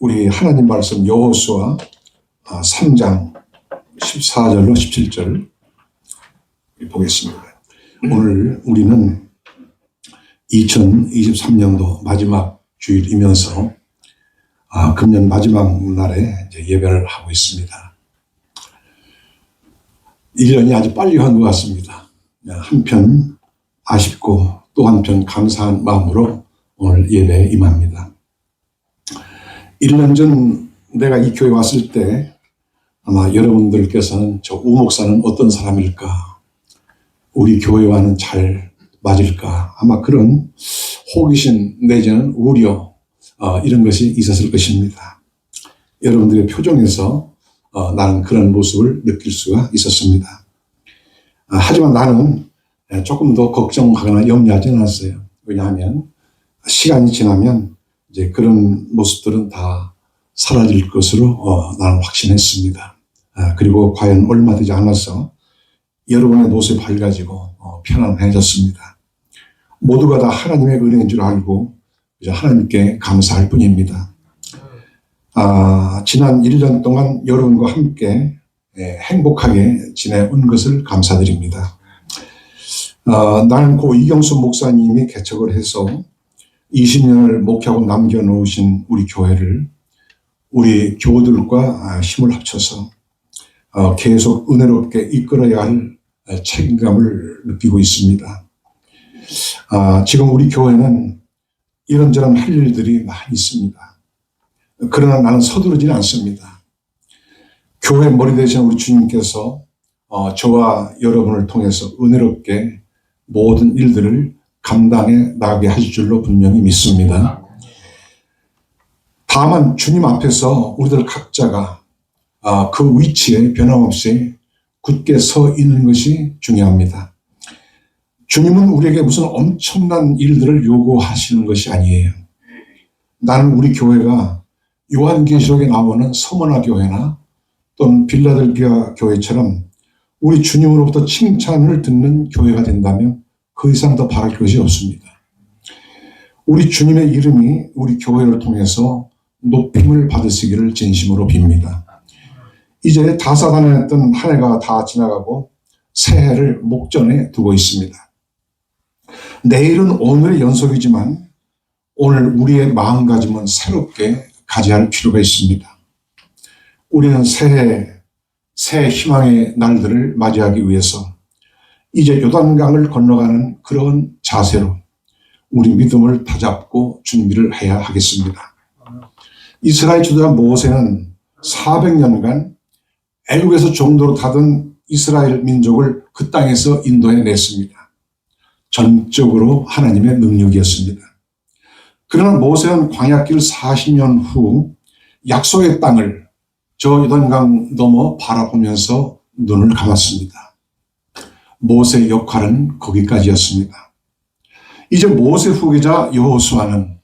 우리 하나님 말씀 여호수아 3장 14절로 17절 보겠습니다. 오늘 우리는 2023년도 마지막 주일이면서 금년 마지막 날에 이제 예배를 하고 있습니다. 1년이 아주 빨리 간 것 같습니다. 한편 아쉽고 또 한편 감사한 마음으로 오늘 예배에 임합니다. 1년 전 내가 이 교회에 왔을 때 아마 여러분들께서는 저 우 목사는 어떤 사람일까? 우리 교회와는 잘 맞을까? 아마 그런 호기심 내지는 우려 이런 것이 있었을 것입니다. 여러분들의 표정에서 나는 그런 모습을 느낄 수가 있었습니다. 하지만 나는 조금 더 걱정하거나 염려하지 않았어요. 왜냐하면 시간이 지나면 이제 그런 모습들은 다 사라질 것으로 나는 확신했습니다. 그리고 과연 얼마 되지 않아서 여러분의 모습이 밝아지고 편안해졌습니다. 모두가 다 하나님의 은혜인 줄 알고 이제 하나님께 감사할 뿐입니다. 지난 1년 동안 여러분과 함께 행복하게 지내온 것을 감사드립니다. 나는 고 이경수 목사님이 개척을 해서 20년을 목회하고 남겨놓으신 우리 교회를 우리 교우들과 힘을 합쳐서 계속 은혜롭게 이끌어야 할 책임감을 느끼고 있습니다. 지금 우리 교회는 이런저런 할 일들이 많이 있습니다. 그러나 나는 서두르지는 않습니다. 교회 머리 되신 우리 주님께서 저와 여러분을 통해서 은혜롭게 모든 일들을 감당해 나가게 하실 줄로 분명히 믿습니다. 다만 주님 앞에서 우리들 각자가 그 위치에 변함없이 굳게 서 있는 것이 중요합니다. 주님은 우리에게 무슨 엄청난 일들을 요구하시는 것이 아니에요. 나는 우리 교회가 요한계시록에 나오는 서머나 교회나 또는 빌라델비아 교회처럼 우리 주님으로부터 칭찬을 듣는 교회가 된다면 그 이상 더 바랄 것이 없습니다. 우리 주님의 이름이 우리 교회를 통해서 높임을 받으시기를 진심으로 빕니다. 이제 다사다난했던 한 해가 다 지나가고 새해를 목전에 두고 있습니다. 내일은 오늘의 연속이지만 오늘 우리의 마음가짐은 새롭게 가져야 할 필요가 있습니다. 우리는 새 희망의 날들을 맞이하기 위해서 이제 요단강을 건너가는 그런 자세로 우리 믿음을 다잡고 준비를 해야 하겠습니다. 이스라엘 지도자 모세는 400년간 애국에서 종도로 타던 이스라엘 민족을 그 땅에서 인도해 냈습니다. 전적으로 하나님의 능력이었습니다. 그러나 모세는 광야길 40년 후 약속의 땅을 저 요단강 넘어 바라보면서 눈을 감았습니다. 모세의 역할은 거기까지였습니다. 이제 모세 후계자 여호수아는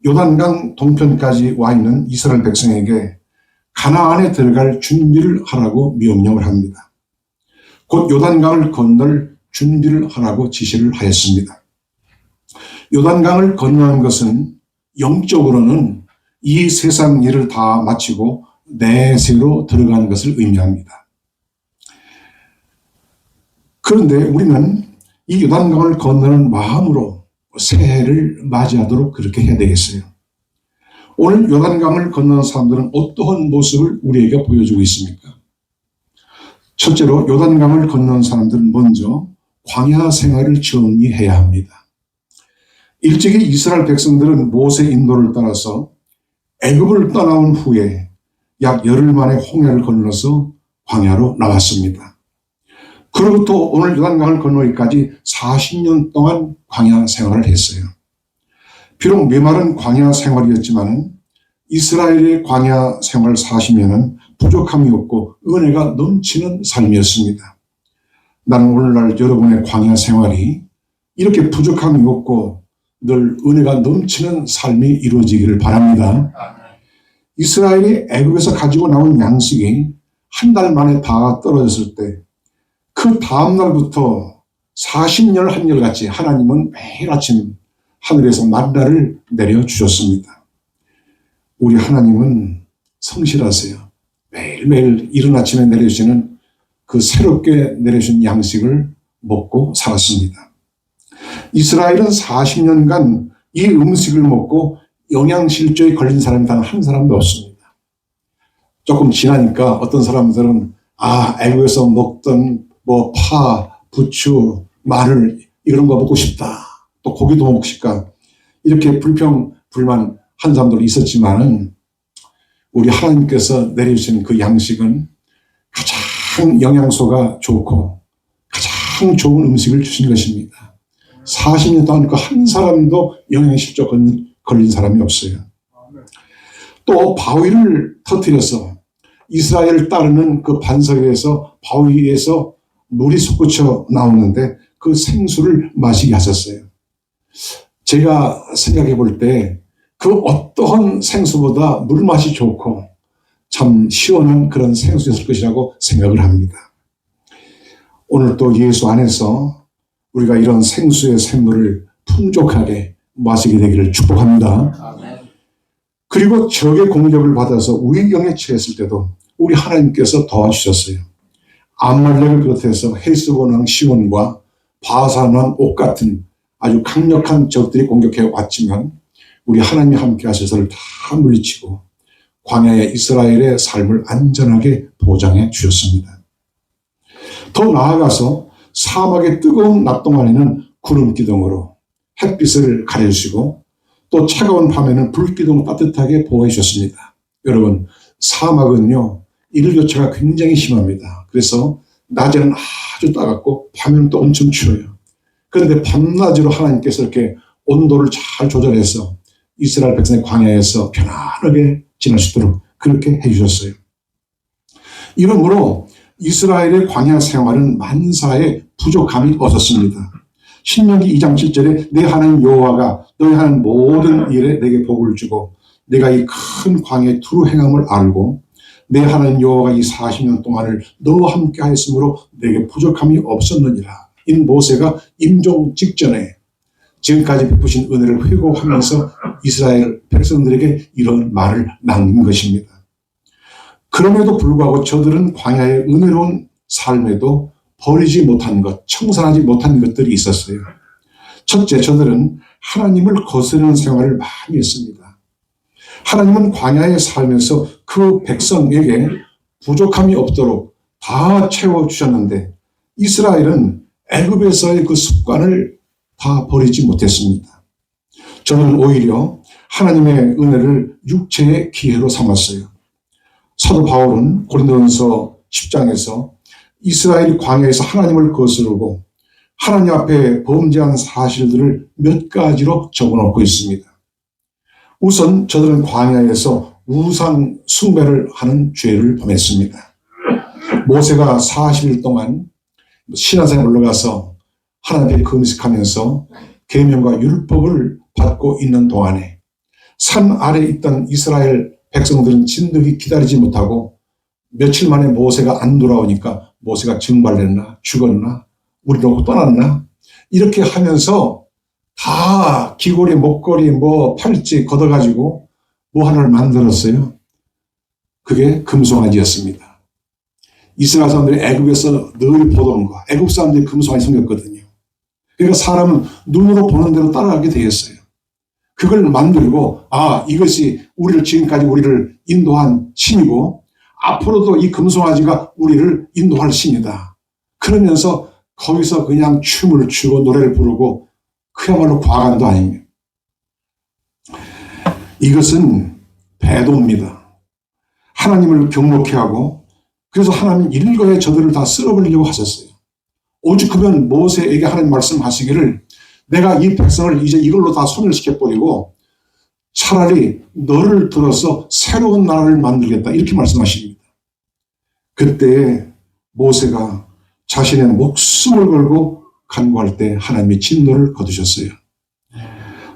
요단강 동편까지 와 있는 이스라엘 백성에게 가나안에 들어갈 준비를 하라고 명령을 합니다. 곧 요단강을 건널 준비를 하라고 지시를 하였습니다. 요단강을 건너는 것은 영적으로는 이 세상 일을 다 마치고 내세로 들어가는 것을 의미합니다. 그런데 우리는 이 요단강을 건너는 마음으로 새해를 맞이하도록 그렇게 해야 되겠어요. 오늘 요단강을 건너는 사람들은 어떠한 모습을 우리에게 보여주고 있습니까? 첫째로 요단강을 건너는 사람들은 먼저 광야 생활을 정리해야 합니다. 일찍이 이스라엘 백성들은 모세 인도를 따라서 애굽을 떠나온 후에 약 열흘 만에 홍해를 건너서 광야로 나왔습니다. 그로부터 오늘 요단강을 건너기까지 40년 동안 광야 생활을 했어요. 비록 메마른 광야 생활이었지만 이스라엘의 광야 생활 40년은 부족함이 없고 은혜가 넘치는 삶이었습니다. 나는 오늘날 여러분의 광야 생활이 이렇게 부족함이 없고 늘 은혜가 넘치는 삶이 이루어지기를 바랍니다. 이스라엘이 애굽에서 가지고 나온 양식이 한 달 만에 다 떨어졌을 때 그 다음 날부터 40년 한결같이 하나님은 매일 아침 하늘에서 만나를 내려주셨습니다. 우리 하나님은 성실하세요. 매일매일 이른 아침에 내려주시는 그 새롭게 내려주신 양식을 먹고 살았습니다. 이스라엘은 40년간 이 음식을 먹고 영양실조에 걸린 사람이 단 한 사람도 없습니다. 조금 지나니까 어떤 사람들은 애국에서 먹던 파, 부추, 마늘 이런 거 먹고 싶다. 또 고기도 먹고 싶다. 이렇게 불평, 불만 한 사람도 있었지만은 우리 하나님께서 내려주신 그 양식은 가장 영양소가 좋고 가장 좋은 음식을 주신 것입니다. 40년 동안 그 한 사람도 영양실조 걸린 사람이 없어요. 또 바위를 터뜨려서 이스라엘을 따르는 그 반석에서 바위에서 물이 솟구쳐 나오는데 그 생수를 마시게 하셨어요. 제가 생각해 볼 때 그 어떠한 생수보다 물맛이 좋고 참 시원한 그런 생수였을 것이라고 생각을 합니다. 오늘 또 예수 안에서 우리가 이런 생수의 샘물을 풍족하게 마시게 되기를 축복합니다. 그리고 적의 공격을 받아서 위경에 처했을 때도 우리 하나님께서 도와주셨어요. 암말렉을 비롯해서 헤스본 왕 시온과 바산 왕 옥 같은 아주 강력한 적들이 공격해 왔지만 우리 하나님이 함께 하셔서 다 물리치고 광야의 이스라엘의 삶을 안전하게 보장해 주셨습니다. 더 나아가서 사막의 뜨거운 낮 동안에는 구름 기둥으로 햇빛을 가려주시고 또 차가운 밤에는 불기둥 따뜻하게 보호해 주셨습니다. 여러분, 사막은요 일교차가 굉장히 심합니다. 그래서 낮에는 아주 따갑고 밤에는 또 엄청 추워요. 그런데 밤낮으로 하나님께서 이렇게 온도를 잘 조절해서 이스라엘 백성의 광야에서 편안하게 지낼 수 있도록 그렇게 해주셨어요. 이러므로 이스라엘의 광야 생활은 만사의 부족함이 없었습니다. 신명기 2장 7절에 내 하나님 여호와가 너희 하는 모든 일에 내게 복을 주고 내가 이 큰 광야의 두루 행함을 알고 내 하나님 여호와가 이 40년 동안을 너와 함께 하였으므로 내게 부족함이 없었느니라. 이 모세가 임종 직전에 지금까지 베푸신 은혜를 회고하면서 이스라엘 백성들에게 이런 말을 남긴 것입니다. 그럼에도 불구하고 저들은 광야의 은혜로운 삶에도 버리지 못한 것, 청산하지 못한 것들이 있었어요. 첫째, 저들은 하나님을 거스르는 생활을 많이 했습니다. 하나님은 광야에 살면서 그 백성에게 부족함이 없도록 다 채워주셨는데 이스라엘은 애굽에서의 그 습관을 다 버리지 못했습니다. 저는 오히려 하나님의 은혜를 육체의 기회로 삼았어요. 사도 바울은 고린도전서 10장에서 이스라엘이 광야에서 하나님을 거스르고 하나님 앞에 범죄한 사실들을 몇 가지로 적어놓고 있습니다. 우선 저들은 광야에서 우상 숭배를 하는 죄를 범했습니다. 모세가 40일 동안 시내산에 올라가서 하나님 앞에 금식하면서 계명과 율법을 받고 있는 동안에 산 아래에 있던 이스라엘 백성들은 진득이 기다리지 못하고 며칠 만에 모세가 안 돌아오니까 모세가 증발했나 죽었나 우리로 떠났나 이렇게 하면서 다 귀걸이 목걸이 팔찌 걷어가지고 하나를 만들었어요. 그게 금송아지였습니다. 이스라엘 사람들이 애굽에서 늘 보던 거, 애굽 사람들이 금송아지 섬겼거든요. 그러니까 사람은 눈으로 보는 대로 따라가게 되었어요. 그걸 만들고 이것이 지금까지 우리를 인도한 신이고 앞으로도 이 금송아지가 우리를 인도할 신이다. 그러면서 거기서 그냥 춤을 추고 노래를 부르고 그야말로 과간도 아닙니다. 이것은 배도입니다. 하나님을 경목해 하고 그래서 하나님 일거에 저들을 다 쓸어버리려고 하셨어요. 오죽하면 모세에게 하나님 말씀하시기를 내가 이 백성을 이제 이걸로 다 소멸시켜버리고 차라리 너를 들어서 새로운 나라를 만들겠다 이렇게 말씀하십니다. 그때 모세가 자신의 목숨을 걸고 간구할 때 하나님이 진노를 거두셨어요.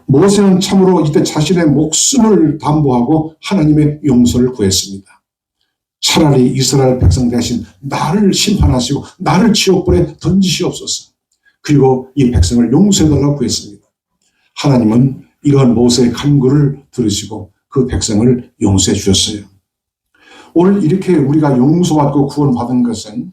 모세는 참으로 이때 자신의 목숨을 담보하고 하나님의 용서를 구했습니다. 차라리 이스라엘 백성 대신 나를 심판하시고 나를 지옥불에 던지시옵소서. 그리고 이 백성을 용서해달라고 구했습니다. 하나님은 이러한 모세의 간구를 들으시고 그 백성을 용서해 주셨어요. 오늘 이렇게 우리가 용서받고 구원받은 것은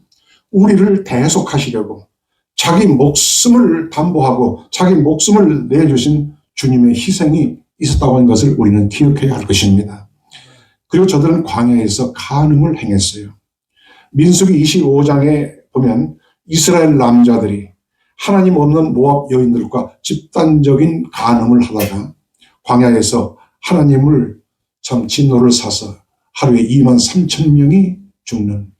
우리를 대속하시려고 자기 목숨을 담보하고 자기 목숨을 내주신 주님의 희생이 있었다고 하는 것을 우리는 기억해야 할 것입니다. 그리고 저들은 광야에서 간음을 행했어요. 민수기 25장에 보면 이스라엘 남자들이 하나님 없는 모압 여인들과 집단적인 간음을 하다가 광야에서 하나님을 참 진노를 사서 하루에 2만 3천 명이 죽는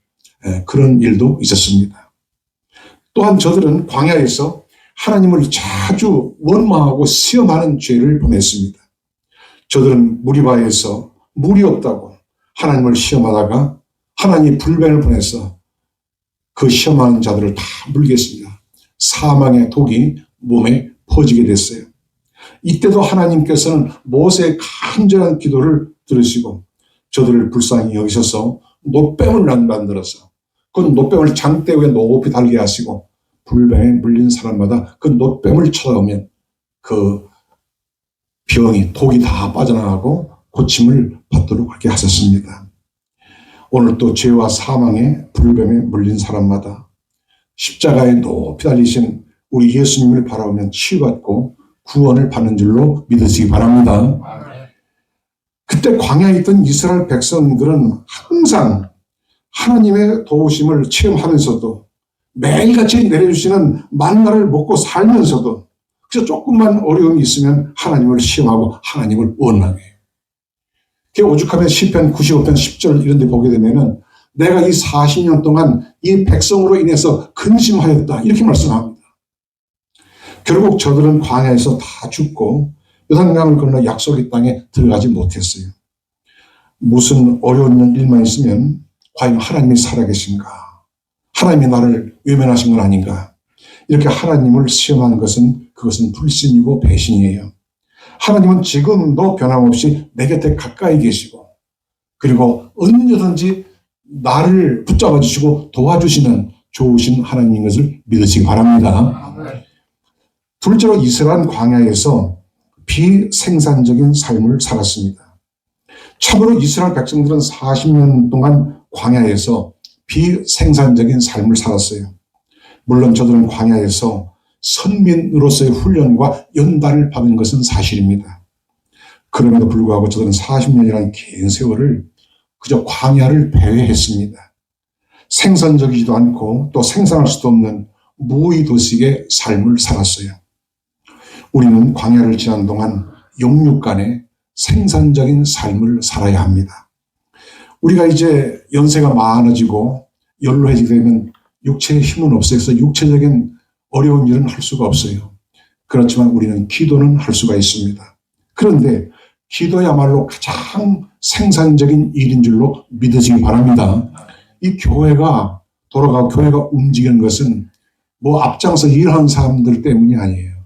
그런 일도 있었습니다. 또한 저들은 광야에서 하나님을 자주 원망하고 시험하는 죄를 범했습니다. 저들은 무리바에서 물이 없다고 하나님을 시험하다가 하나님이 불뱀을 보내서 그 시험하는 자들을 다 물게 했습니다. 사망의 독이 몸에 퍼지게 됐어요. 이때도 하나님께서는 모세의 간절한 기도를 들으시고 저들을 불쌍히 여기셔서 놋뱀을 만들어서 그 놋뱀을 장대 위에 높이 달게 하시고 불뱀에 물린 사람마다 그 놋뱀을 쳐다보면 그 병이 독이 다 빠져나가고 고침을 받도록 그렇게 하셨습니다. 오늘 또 죄와 사망에 불뱀에 물린 사람마다 십자가에 높이 달리신 우리 예수님을 바라보면 치유받고 구원을 받는 줄로 믿으시기 바랍니다. 그때 광야에 있던 이스라엘 백성들은 항상 하나님의 도우심을 체험하면서도 매일같이 내려주시는 만나를 먹고 살면서도 그래서 조금만 어려움이 있으면 하나님을 시험하고 하나님을 원망해요. 오죽하면 시편 95편 10절 이런 데 보게 되면은 내가 이 40년 동안 이 백성으로 인해서 근심하였다 이렇게 말씀합니다. 결국 저들은 광야에서 다 죽고 요단강을 건너 약속의 땅에 들어가지 못했어요. 무슨 어려운 일만 있으면 과연 하나님이 살아계신가? 하나님이 나를 외면하신 건 아닌가? 이렇게 하나님을 시험하는 것은 그것은 불신이고 배신이에요. 하나님은 지금도 변함없이 내 곁에 가까이 계시고 그리고 언제든지 나를 붙잡아 주시고 도와주시는 좋으신 하나님인 것을 믿으시기 바랍니다. 둘째로 이스라엘 광야에서 비생산적인 삶을 살았습니다. 참으로 이스라엘 백성들은 40년 동안 광야에서 비생산적인 삶을 살았어요. 물론 저들은 광야에서 선민으로서의 훈련과 연단을 받은 것은 사실입니다. 그럼에도 불구하고 저들은 40년이라는 긴 세월을 그저 광야를 배회했습니다. 생산적이지도 않고 또 생산할 수도 없는 무의도식의 삶을 살았어요. 우리는 광야를 지난 동안 영육간에 생산적인 삶을 살아야 합니다. 우리가 이제 연세가 많아지고 연로해지게 되면 육체의 힘은 없어서 육체적인 어려운 일은 할 수가 없어요. 그렇지만 우리는 기도는 할 수가 있습니다. 그런데 기도야말로 가장 생산적인 일인 줄로 믿으시기 바랍니다. 이 교회가 돌아가고 교회가 움직이는 것은 뭐 앞장서 일하는 사람들 때문이 아니에요.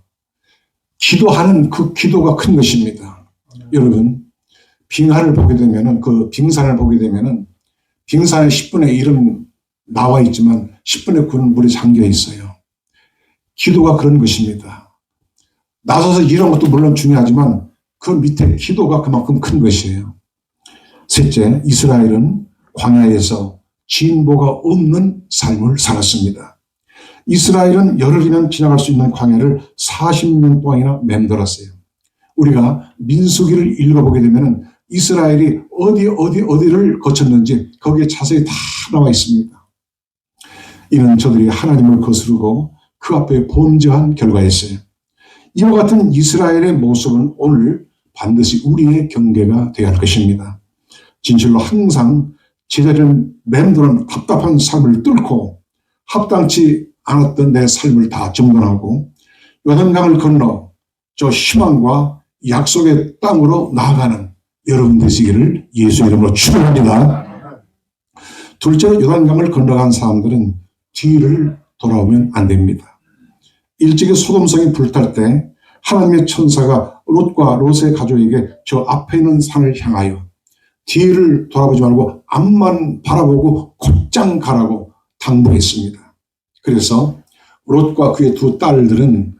기도하는 그 기도가 큰 것입니다. 여러분, 빙하를 보게 되면은 그 빙산을 보게 되면은 빙산의 10분의 1은 나와 있지만 10분의 9는 물에 잠겨 있어요. 기도가 그런 것입니다. 나서서 일하는 것도 물론 중요하지만 그 밑에 기도가 그만큼 큰 것이에요. 셋째, 이스라엘은 광야에서 진보가 없는 삶을 살았습니다. 이스라엘은 열흘이면 지나갈 수 있는 광야를 40년 동안이나 맴돌았어요. 우리가 민수기를 읽어보게 되면 이스라엘이 어디를 거쳤는지 거기에 자세히 다 나와 있습니다. 이는 저들이 하나님을 거스르고 그 앞에 범죄한 결과였어요. 이와 같은 이스라엘의 모습은 오늘 반드시 우리의 경계가 되어야 할 것입니다. 진실로 항상 제자리를 맴도는 답답한 삶을 뚫고 합당치 않았던 내 삶을 다 정돈하고 요단강을 건너 저 희망과 약속의 땅으로 나아가는 여러분 되시기를 예수 이름으로 축원합니다. 둘째로 요단강을 건너간 사람들은 뒤를 돌아오면 안 됩니다. 일찍이 소돔성이 불탈 때 하나님의 천사가 롯과 롯의 가족에게 저 앞에 있는 산을 향하여 뒤를 돌아보지 말고 앞만 바라보고 곧장 가라고 당부했습니다. 그래서 롯과 그의 두 딸들은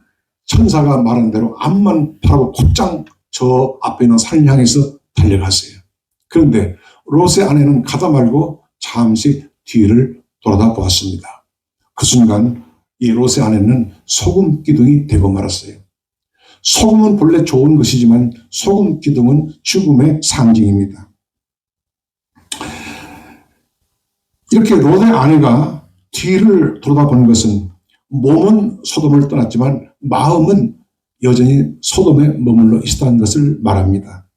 천사가 말한 대로 앞만 바라보고 곧장 저 앞에 있는 산을 향해서 달려갔어요. 그런데 롯의 아내는 가다 말고 잠시 뒤를 돌아다 보았습니다. 그 순간 이 롯의 아내는 소금 기둥이 되고 말았어요. 소금은 본래 좋은 것이지만 소금 기둥은 죽음의 상징입니다. 이렇게 롯의 아내가 뒤를 돌아본 것은 몸은 소돔을 떠났지만 마음은 여전히 소돔에 머물러 있었다는 것을 말합니다.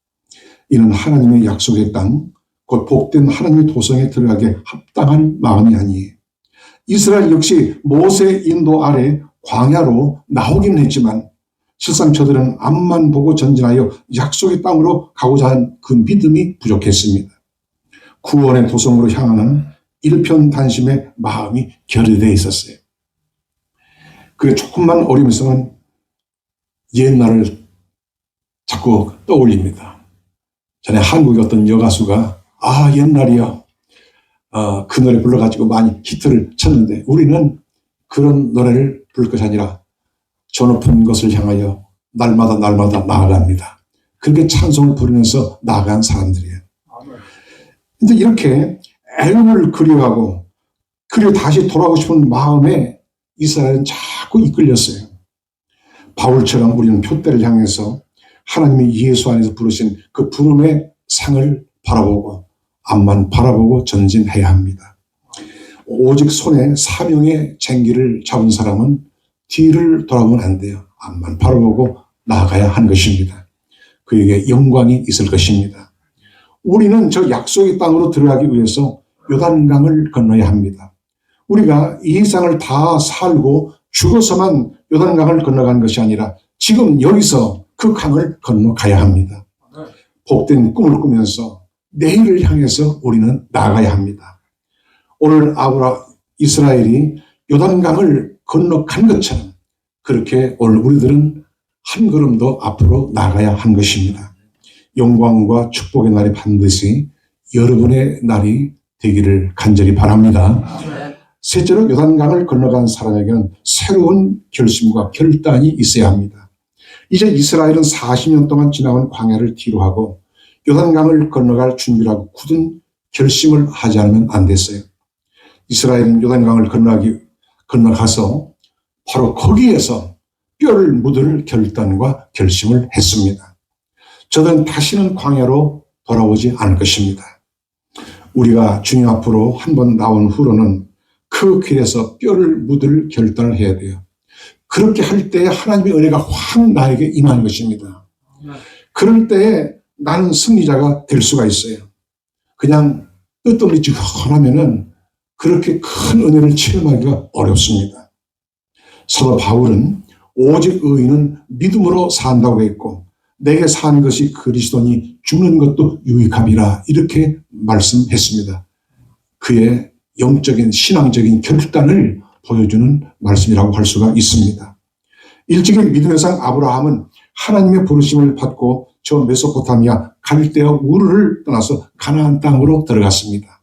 이는 하나님의 약속의 땅, 곧 복된 하나님의 도성에 들어가게 합당한 마음이 아니에요. 이스라엘 역시 모세의 인도 아래 광야로 나오긴 했지만 실상 저들은 앞만 보고 전진하여 약속의 땅으로 가고자 한 그 믿음이 부족했습니다. 구원의 도성으로 향하는 일편단심의 마음이 결여되어 있었어요. 그게 조금만 어려움 있으면 옛날을 자꾸 떠올립니다. 전에 한국의 어떤 여가수가 옛날이요. 그 노래 불러가지고 많이 히트를 쳤는데 우리는 그런 노래를 부를 것이 아니라 저 높은 것을 향하여 날마다 나아갑니다. 그렇게 찬송을 부르면서 나아간 사람들이에요. 근데 이렇게 애굽을 그리워하고 그리고 다시 돌아오고 싶은 마음에 이스라엘은 자꾸 이끌렸어요. 바울처럼 우리는 표대를 향해서 하나님이 예수 안에서 부르신 그 부름의 상을 바라보고 앞만 바라보고 전진해야 합니다. 오직 손에 사명의 쟁기를 잡은 사람은 뒤를 돌아보면 안 돼요. 앞만 바라보고 나아가야 하는 것입니다. 그에게 영광이 있을 것입니다. 우리는 저 약속의 땅으로 들어가기 위해서 요단강을 건너야 합니다. 우리가 이 세상을 다 살고 죽어서만 요단강을 건너간 것이 아니라 지금 여기서 그 강을 건너가야 합니다. 복된 꿈을 꾸면서 내일을 향해서 우리는 나아가야 합니다. 오늘 이스라엘이 요단강을 건너간 것처럼 그렇게 오늘 우리들은 한 걸음 더 앞으로 나가야 한 것입니다. 영광과 축복의 날이 반드시 여러분의 날이 되기를 간절히 바랍니다. 셋째로 요단강을 건너간 사람에게는 새로운 결심과 결단이 있어야 합니다. 이제 이스라엘은 40년 동안 지나온 광야를 뒤로하고 요단강을 건너갈 준비를 하고 굳은 결심을 하지 않으면 안 됐어요. 이스라엘은 요단강을 건너가서 바로 거기에서 뼈를 묻을 결단과 결심을 했습니다. 저들은 다시는 광야로 돌아오지 않을 것입니다. 우리가 주님 앞으로 한번 나온 후로는 그 길에서 뼈를 묻을 결단을 해야 돼요. 그렇게 할 때에 하나님의 은혜가 확 나에게 임하는 것입니다. 그럴 때에 나는 승리자가 될 수가 있어요. 그냥 뜻없이 하면은 그렇게 큰 은혜를 체험하기가 어렵습니다. 사도 바울은 오직 의인은 믿음으로 산다고 했고 내게 산 것이 그리스도니 죽는 것도 유익함이라 이렇게 말씀했습니다. 그의 영적인 신앙적인 결단을 보여주는 말씀이라고 할 수가 있습니다. 일찍이 믿음의 상 아브라함은 하나님의 부르심을 받고 저 메소포타미아 갈대아 우르를 떠나서 가나안 땅으로 들어갔습니다.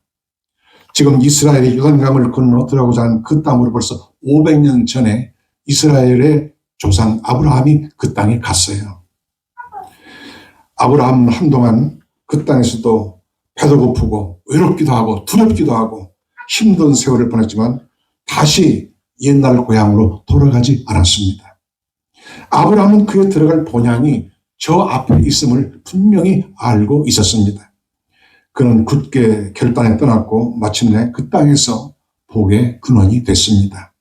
지금 이스라엘이 요단강을 건너 들어가고자 하는 그 땅으로 벌써 500년 전에 이스라엘의 조상 아브라함이 그 땅에 갔어요. 아브라함은 한동안 그 땅에서도 배도 고프고 외롭기도 하고 두렵기도 하고 힘든 세월을 보냈지만 다시 옛날 고향으로 돌아가지 않았습니다. 아브라함은 그에 들어갈 본향이 저 앞에 있음을 분명히 알고 있었습니다. 그는 굳게 결단에 떠났고 마침내 그 땅에서 복의 근원이 됐습니다.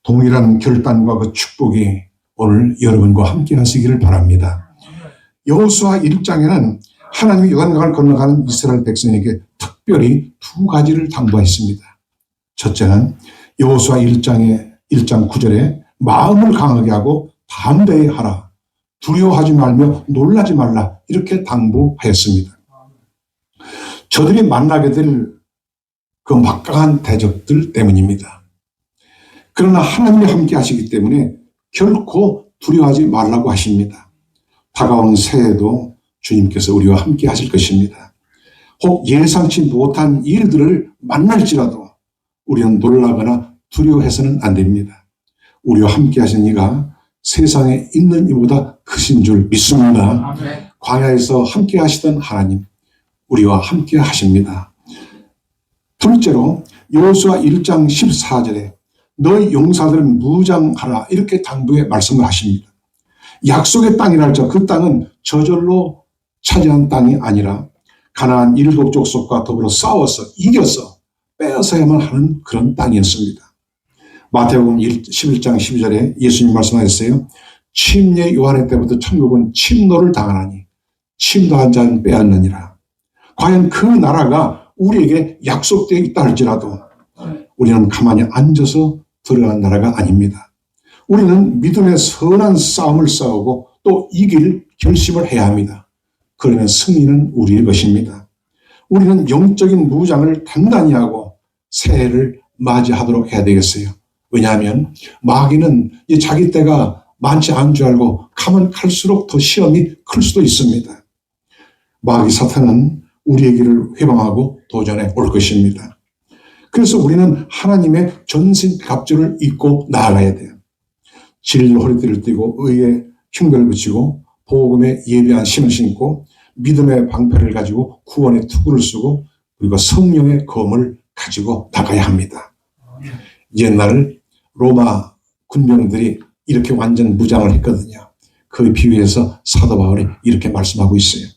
동일한 결단과 그 축복이 오늘 여러분과 함께 하시기를 바랍니다. 여호수아 1장에는 하나님이 요단강을 건너가는 이스라엘 백성에게 특별히 두 가지를 당부했습니다. 첫째는 여호수아 1장 9절에 마음을 강하게 하고 담대히 하라. 두려워하지 말며 놀라지 말라. 이렇게 당부하였습니다. 저들이 만나게 될 그 막강한 대적들 때문입니다. 그러나 하나님이 함께 하시기 때문에 결코 두려워하지 말라고 하십니다. 다가오는 새해에도 주님께서 우리와 함께 하실 것입니다. 혹 예상치 못한 일들을 만날지라도 우리는 놀라거나 두려워해서는 안 됩니다. 우리와 함께 하신 이가 세상에 있는 이보다 크신 줄 믿습니다. 광야에서 함께 하시던 하나님, 우리와 함께 하십니다. 둘째로 여호수아 1장 14절에 너희 용사들은 무장하라 이렇게 당부의 말씀을 하십니다. 약속의 땅이랄 그 땅은 저절로 차지한 땅이 아니라 가나안 7족속과 더불어 싸워서 이겨서 빼앗아야만 하는 그런 땅이었습니다. 마태복음 11장 12절에 예수님 말씀하셨어요. 침례 요한의 때부터 천국은 침노를 당하나니 침노한 자는 빼앗느니라. 과연 그 나라가 우리에게 약속되어 있다 할지라도 우리는 가만히 앉아서 들어간 나라가 아닙니다. 우리는 믿음의 선한 싸움을 싸우고 또 이길 결심을 해야 합니다. 그러면 승리는 우리의 것입니다. 우리는 영적인 무장을 단단히 하고 새해를 맞이하도록 해야 되겠어요. 왜냐하면 마귀는 자기 때가 많지 않은 줄 알고 가면 갈수록 더 시험이 클 수도 있습니다. 마귀 사탄은 우리의 길을 회방하고 도전해 올 것입니다. 그래서 우리는 하나님의 전신갑주를 입고 나아가야 돼요. 진리의 허리띠를 띠고 의의 흉배를 붙이고 복음에 예비한 신을 신고 믿음의 방패를 가지고 구원의 투구를 쓰고 그리고 성령의 검을 가지고 나가야 합니다. 옛날 로마 군병들이 이렇게 완전 무장을 했거든요. 그 비유에서 사도 바울이 이렇게 말씀하고 있어요.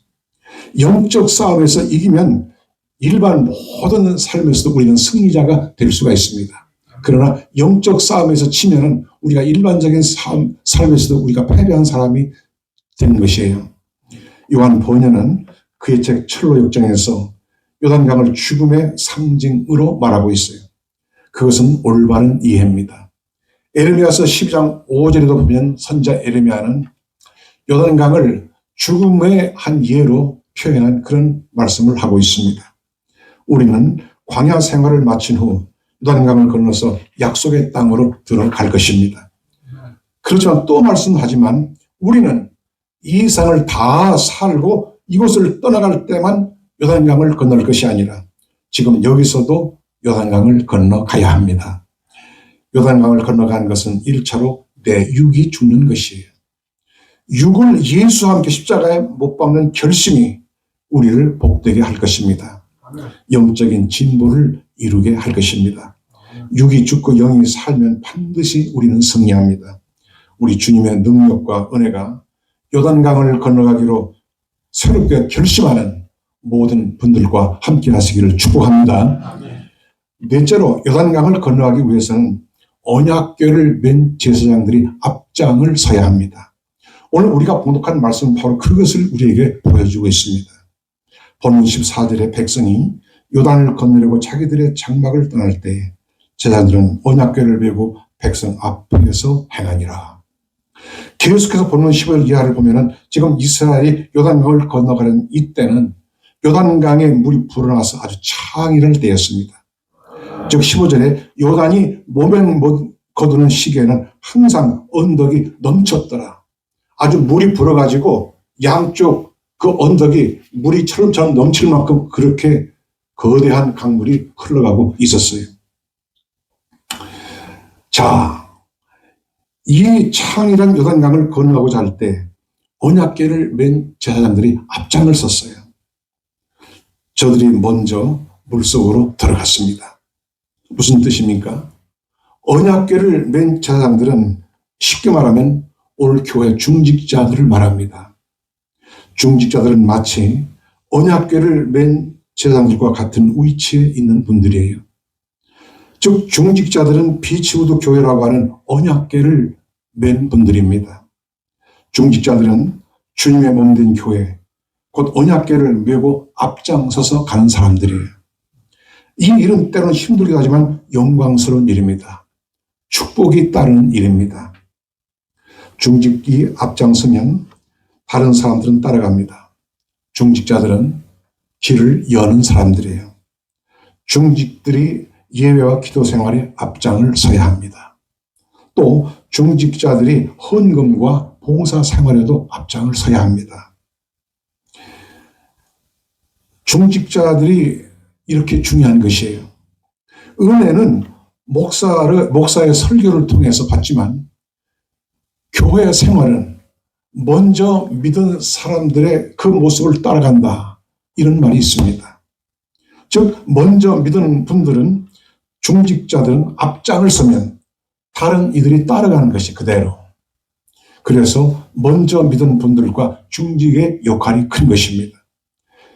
영적 싸움에서 이기면 일반 모든 삶에서도 우리는 승리자가 될 수가 있습니다. 그러나 영적 싸움에서 치면은 우리가 일반적인 삶에서도 우리가 패배한 사람이 되는 것이에요. 요한 번연은 그의 책 철로 역정에서 요단강을 죽음의 상징으로 말하고 있어요. 그것은 올바른 이해입니다. 에레미야서 12장 5절에도 보면 선자 에레미야는 요단강을 죽음의 한 예로 표현한 그런 말씀을 하고 있습니다. 우리는 광야 생활을 마친 후 요단강을 건너서 약속의 땅으로 들어갈 것입니다. 그렇지만 또 말씀하지만 우리는 이 세상을 다 살고 이곳을 떠나갈 때만 요단강을 건널 것이 아니라 지금 여기서도 요단강을 건너가야 합니다. 요단강을 건너가는 것은 1차로 내 육이 죽는 것이에요. 육을 예수와 함께 십자가에 못 박는 결심이 우리를 복되게 할 것입니다. 영적인 진보를 이루게 할 것입니다. 육이 죽고 영이 살면 반드시 우리는 승리합니다. 우리 주님의 능력과 은혜가 요단강을 건너가기로 새롭게 결심하는 모든 분들과 함께 하시기를 축복합니다. 넷째로 요단강을 건너가기 위해서는 언약궤를 맨 제사장들이 앞장을 서야 합니다. 오늘 우리가 봉독한 말씀은 바로 그것을 우리에게 보여주고 있습니다. 본문 14절에 백성이 요단을 건너려고 자기들의 장막을 떠날 때 제사장들은 언약궤를 메고 백성 앞에서 행하니라. 계속해서 본문 15절 이하를 보면은 지금 이스라엘이 요단강을 건너가는 이때는 요단강에 물이 불어나서 아주 창이를 때였습니다. 즉 15절에 요단이 몸에 거두는 시기에는 항상 언덕이 넘쳤더라. 아주 물이 불어가지고 양쪽 그 언덕이 물이 처럼처럼 넘칠 만큼 그렇게 거대한 강물이 흘러가고 있었어요. 자, 이 창이란 요단강을 건너고자 할 때 언약궤를 맨 제사장들이 앞장을 섰어요. 저들이 먼저 물속으로 들어갔습니다. 무슨 뜻입니까? 언약궤를 맨 제사장들은 쉽게 말하면 오늘 교회 중직자들을 말합니다. 중직자들은 마치 언약궤를 맨 제사장들과 같은 위치에 있는 분들이에요. 즉 중직자들은 비치우드 교회라고 하는 언약궤를 맨 분들입니다. 중직자들은 주님의 몸된 교회, 곧 언약궤를 메고 앞장서서 가는 사람들이에요. 이 일은 때로는 힘들기도 하지만 영광스러운 일입니다. 축복이 따르는 일입니다. 중직이 앞장서면 다른 사람들은 따라갑니다. 중직자들은 길을 여는 사람들이에요. 중직들이 예배와 기도 생활에 앞장을 서야 합니다. 또 중직자들이 헌금과 봉사 생활에도 앞장을 서야 합니다. 중직자들이 이렇게 중요한 것이에요. 은혜는 목사의 설교를 통해서 받지만 교회 생활은 먼저 믿은 사람들의 그 모습을 따라간다. 이런 말이 있습니다. 즉 먼저 믿는 분들은, 중직자들은 앞장을 서면 다른 이들이 따라가는 것이 그대로. 그래서 먼저 믿은 분들과 중직의 역할이 큰 것입니다.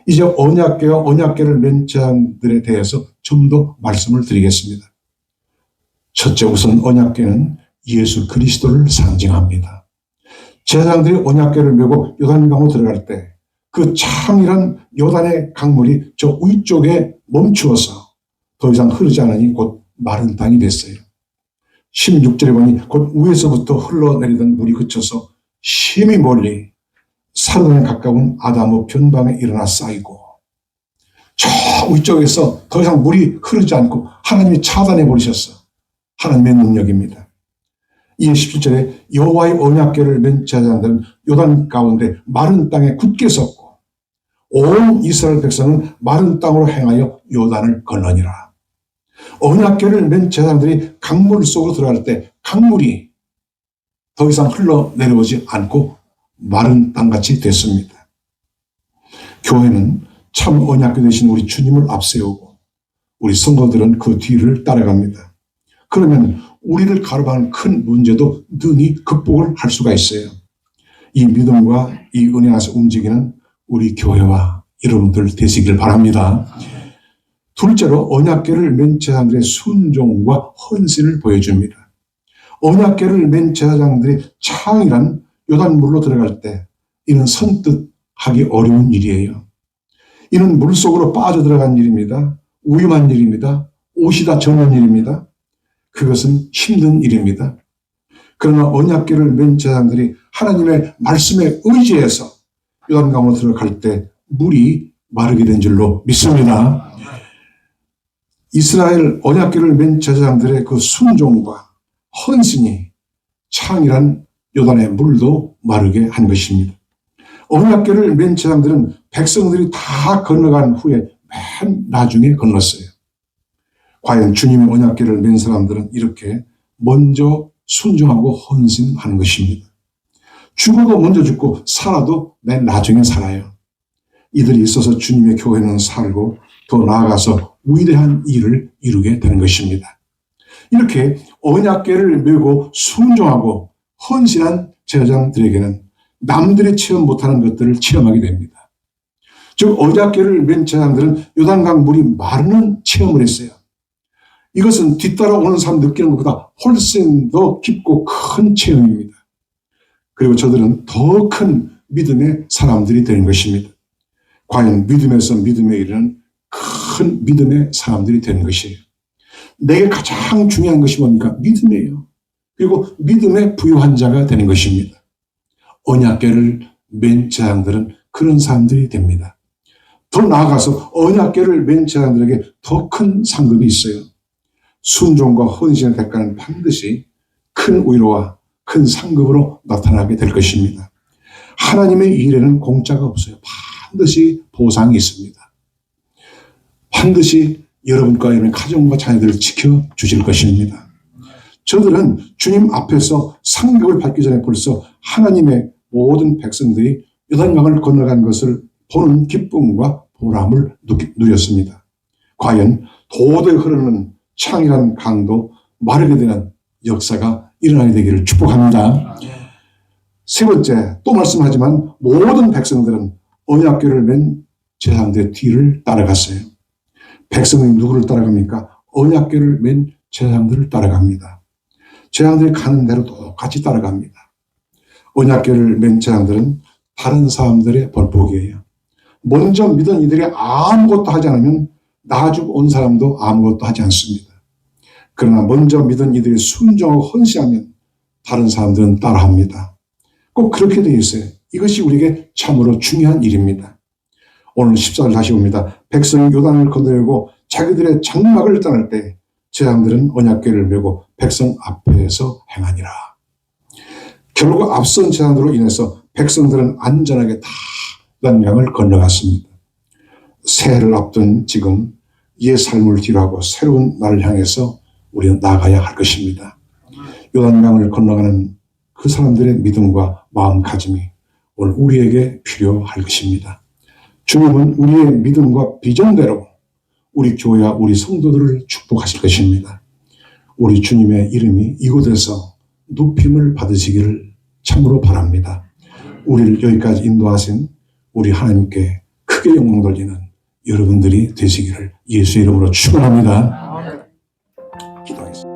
이제 언약궤와 언약궤를 맨 제자들에 대해서 좀 더 말씀을 드리겠습니다. 첫째, 우선 언약궤는 예수 그리스도를 상징합니다. 제사장들이 언약궤를 메고 요단강으로 들어갈 때 그 창이란 요단의 강물이 저 위쪽에 멈추어서 더 이상 흐르지 않으니 곧 마른 땅이 됐어요. 16절에 보니 곧 위에서부터 흘러내리던 물이 그쳐서 심히 멀리 사르단에 가까운 아담의 변방에 일어나 쌓이고, 저 위쪽에서 더 이상 물이 흐르지 않고 하나님이 차단해 버리셨어. 하나님의 능력입니다. 이 17절에 여호와의 언약궤를 맨 제사장들은 요단 가운데 마른 땅에 굳게 섰고 온 이스라엘 백성은 마른 땅으로 행하여 요단을 건너니라. 언약궤를 맨 제사장들이 강물 속으로 들어갈 때 강물이 더 이상 흘러내려오지 않고 마른 땅같이 됐습니다. 교회는 참 언약궤 되신 우리 주님을 앞세우고 우리 성도들은 그 뒤를 따라갑니다. 그러면 우리를 가로막는 큰 문제도 능히 극복을 할 수가 있어요. 이 믿음과 이 은혜 안에서 움직이는 우리 교회와 여러분들 되시길 바랍니다. 둘째로 언약궤를 맨 제사장들의 순종과 헌신을 보여줍니다. 언약궤를 맨 제사장들이 창이란 요단물로 들어갈 때 이는 선뜻 하기 어려운 일이에요. 이는 물속으로 빠져들어간 일입니다. 위험한 일입니다. 옷이 다 젖는 일입니다. 그것은 힘든 일입니다. 그러나 언약궤를 맨 제사장들이 하나님의 말씀에 의지해서 요단강으로 들어갈 때 물이 마르게 된 줄로 믿습니다. 이스라엘 언약궤를 맨 제사장들의 그 순종과 헌신이 창이란 요단의 물도 마르게 한 것입니다. 언약궤를 맨 제사장들은 백성들이 다 건너간 후에 맨 나중에 건넜어요. 과연 주님의 언약궤를 맨 사람들은 이렇게 먼저 순종하고 헌신하는 것입니다. 죽어도 먼저 죽고 살아도 맨 나중에 살아요. 이들이 있어서 주님의 교회는 살고 더 나아가서 위대한 일을 이루게 되는 것입니다. 이렇게 언약궤를 메고 순종하고 헌신한 제사장들에게는 남들이 체험 못하는 것들을 체험하게 됩니다. 즉 언약궤를 맨 제사장들은 요단강 물이 마르는 체험을 했어요. 이것은 뒤따라오는 사람 느끼는 것보다 훨씬 더 깊고 큰 체험입니다. 그리고 저들은 더 큰 믿음의 사람들이 되는 것입니다. 과연 믿음에서 믿음에 이르는 큰 믿음의 사람들이 되는 것이에요. 내게 가장 중요한 것이 뭡니까? 믿음이에요. 그리고 믿음의 부유한 자가 되는 것입니다. 언약궤를 맨 제사장들은 그런 사람들이 됩니다. 더 나아가서 언약궤를 맨 제사장들에게 더 큰 상급이 있어요. 순종과 헌신의 대가는 반드시 큰 위로와 큰 상급으로 나타나게 될 것입니다. 하나님의 일에는 공짜가 없어요. 반드시 보상이 있습니다. 반드시 여러분과 여러분의 가정과 자녀들을 지켜주실 것입니다. 저들은 주님 앞에서 상급을 받기 전에 벌써 하나님의 모든 백성들이 요단강을 건너간 것을 보는 기쁨과 보람을 누렸습니다. 과연 도도에 흐르는 창이라는 강도 마르게 되는 역사가 일어나게 되기를 축복합니다. 세 번째, 또 말씀하지만 모든 백성들은 언약궤를 맨 제사장들의 뒤를 따라갔어요. 백성이 누구를 따라갑니까? 언약궤를 맨 제사장들을 따라갑니다. 제사장들이 가는 대로 똑같이 따라갑니다. 언약궤를 맨 제사장들은 다른 사람들의 벌복이에요. 먼저 믿은 이들이 아무것도 하지 않으면 나중 온 사람도 아무것도 하지 않습니다. 그러나 먼저 믿은 이들이 순종하고 헌신하면 다른 사람들은 따라합니다. 꼭 그렇게 되어 있어요. 이것이 우리에게 참으로 중요한 일입니다. 오늘 14절 다시 봅니다. 백성이 요단을 건너려고 자기들의 장막을 떠날 때 제사장들은 언약궤를 메고 백성 앞에서 행하니라. 결국 앞선 제사장들로 인해서 백성들은 안전하게 다 요단강을 건너갔습니다. 새해를 앞둔 지금 옛 삶을 뒤로하고 새로운 날을 향해서 우리는 나아가야 할 것입니다. 요단강을 건너가는 그 사람들의 믿음과 마음가짐이 오늘 우리에게 필요할 것입니다. 주님은 우리의 믿음과 비전대로 우리 교회와 우리 성도들을 축복하실 것입니다. 우리 주님의 이름이 이곳에서 높임을 받으시기를 참으로 바랍니다. 우리를 여기까지 인도하신 우리 하나님께 크게 영광 돌리는 여러분들이 되시기를 예수 이름으로 축원합니다. 기도하겠습니다.